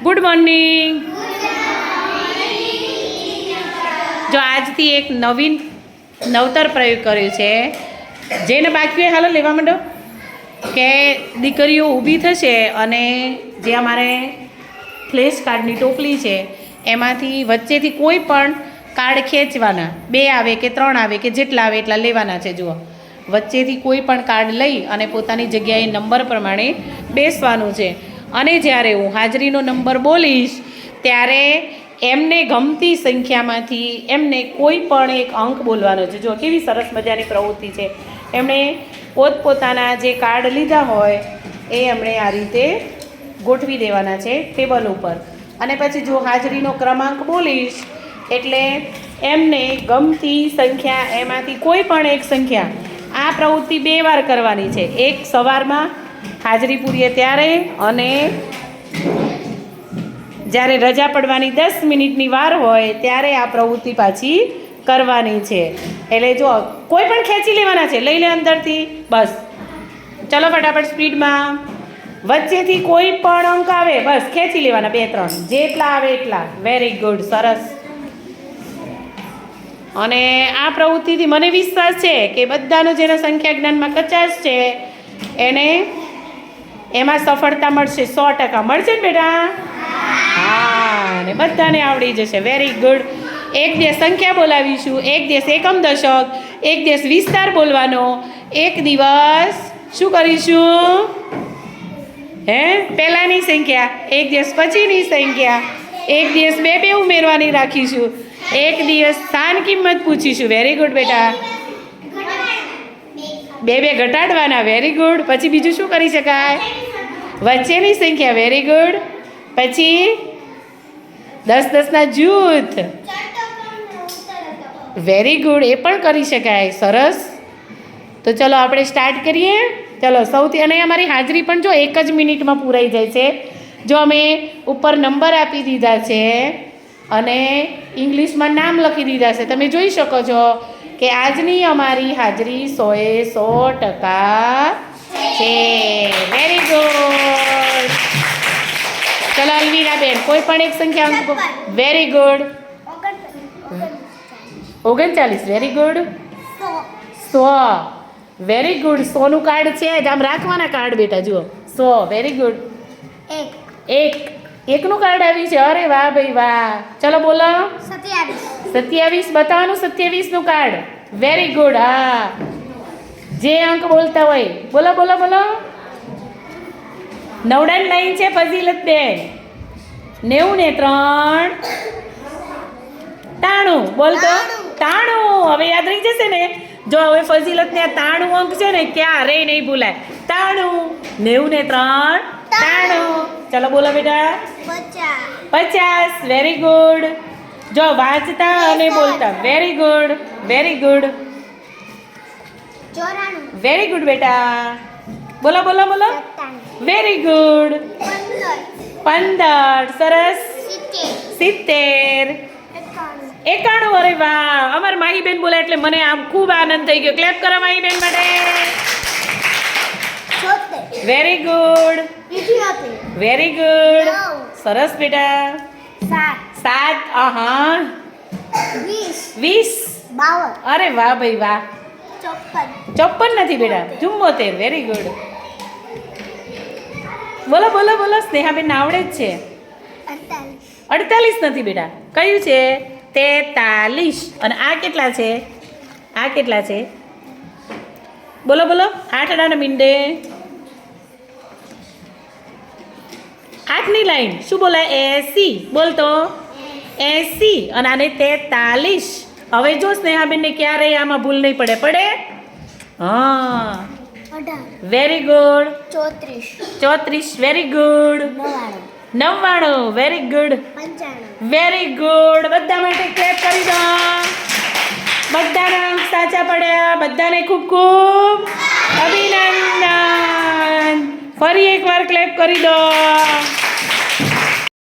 Good morning. જો આજથી એક નવતર પ્રયોગ કર્યો છે. જેને બાકી હોય હાલો લેવા માંડો. કે દીકરીઓ ઊભી થશે અને જે અમારે ફ્લેશ કાર્ડની ટોપલી છે એમાંથી વચ્ચેથી કોઈ પણ કાર્ડ ખેંચવાના. 2 આવે કે 3 આવે કે જેટલા આવે એટલા લેવાના છે. જુઓ, વચ્ચેથી કોઈ પણ કાર્ડ લઈ અને પોતાની જગ્યાએ નંબર પ્રમાણે બેસવાનું છે. અને જ્યારે હું હાજરીનો નંબર બોલીશ ત્યારે એમને ગમતી સંખ્યામાંથી એમને કોઈ પણ એક અંક બોલવાનો છે. જો કેવી સરસ મજાની પ્રવૃત્તિ છે. એમણે પોતપોતાના જે કાર્ડ લીધા હોય એ એમણે આ રીતે ગોઠવી દેવાના છે ટેબલ ઉપર. અને પછી જો હાજરીનો ક્રમાંક બોલીશ એટલે એમને ગમતી સંખ્યા એમાંથી કોઈ પણ એક સંખ્યા. આ પ્રવૃત્તિ 2 વાર કરવાની છે. એક સવારમાં હાજરી પૂરીએ ત્યારે અને જ્યારે રજા પડવાની 10 મિનિટની વાર હોય ત્યારે આ પ્રવૃત્તિ પાછી કરવાની છે. એટલે જો કોઈ પણ ખેંચી લેવાના છે. લઈ લે અંદરથી. બસ ચલો ફટાફટ સ્પીડમાં. વચ્ચેથી કોઈ પણ અંક આવે બસ ખેંચી લેવાના 2-3 જેટલા આવે એટલા. વેરી ગુડ, સરસ. અને આ પ્રવૃત્તિથી મને વિશ્વાસ છે કે બધાનો જેના સંખ્યા જ્ઞાનમાં કચાશ છે એને એમાં સફળતા મળશે. 100% મળશે ને બેટા? હા, ને બધાને આવડી જશે. Very good. એક દિવસ સંખ્યા બોલાવીશું, એક દિવસ એકમ દશક, એક દિવસ વિસ્તાર બોલવાનો, એક દિવસ શું કરીશું? પહેલાંની સંખ્યા, એક દિવસ પછીની સંખ્યા, એક દિવસ 2 ઉમેરવાની રાખીશું, એક દિવસ સ્થાન કિંમત પૂછીશું. વેરી ગુડ બેટા. 2 ઘટાડવાના. Very good. પછી બીજું શું કરી શકાય? વચ્ચેની સંખ્યા. Very good. પછી 10-10 ના જૂથ. વેરી ગુડ, એ પણ કરી શકાય. સરસ. તો ચલો આપણે સ્ટાર્ટ કરીએ. ચલો સૌથી. અને અમારી હાજરી પણ જો 1 જ મિનિટમાં પૂરાઈ જાય છે. જો અમે ઉપર નંબર આપી દીધા છે અને ઇંગ્લિશમાં નામ લખી દીધા છે. તમે જોઈ શકો છો કે આજની અમારી હાજરી 100% છે. Very good. ચલો અલ્વીના બેન કોઈ પણ એક સંખ્યા. Very good. 39. Very good. 100. Very good. 100 નું કાર્ડ છે જ. આમ રાખવાના કાર્ડ બેટા. જુઓ 100. Very good. 1 નું કાર્ડ આવ્યું છે. અરે વાહ ભાઈ વાહ. ચલો બોલો. 27. બતાવવાનું 27 નું કાર્ડ. Very good. હા, જે અંક બોલતા હોય બોલો બોલો બોલો. 9 લાઈન છે ફઝીલત બેન. 90 ને 3 93. બોલતો 93. હવે યાદ રહી જશે ને. જો હવે ફઝીલત ને 93 અંક છે ને ક્યારે નહીં ભૂલાય. 93. 90 ને 3 93. ચલો બોલો બેટા. 50. Very good. જો વાંચતા અને બોલતા. Very good. Very good. 94. Very good બેટા. બોલો બોલો બોલો. Very good. 15. સરસ. 70. 91. અરે વાહ. અમાર માહીબેન બોલે એટલે મને આમ ખૂબ આનંદ થઈ ગયો. ક્લેપ કરો માહીબેન માટે. Very good. Very good. સરસ બેટા. 7. 20. અરે વાહ ભાઈ વાહ. 54 નથી બેટા. 74. Very good. બોલો બોલો બોલો. સ્નેહાબેન આવડે જ છે. 48 નથી બેટા. કયું છે? 43. અને આ કેટલા છે? આ કેટલા છે? બોલો બોલો. 8 ના મીંડે. 8ની લાઈન શું બોલાય? 80. બોલતો 80. અને આને 43. હવે જો સ્નેહાબેનને ક્યારે આમાં ભૂલ નહીં પડે. પડે? હા. Very good. 34. Very good. 99. Very good. Very good. બધા માટે ક્લેપ કરી દો. બધાના અંક સાચા પડ્યા. બધાને ખૂબ ખૂબ અભિનંદન. ફરી એકવાર ક્લેપ કરી દો.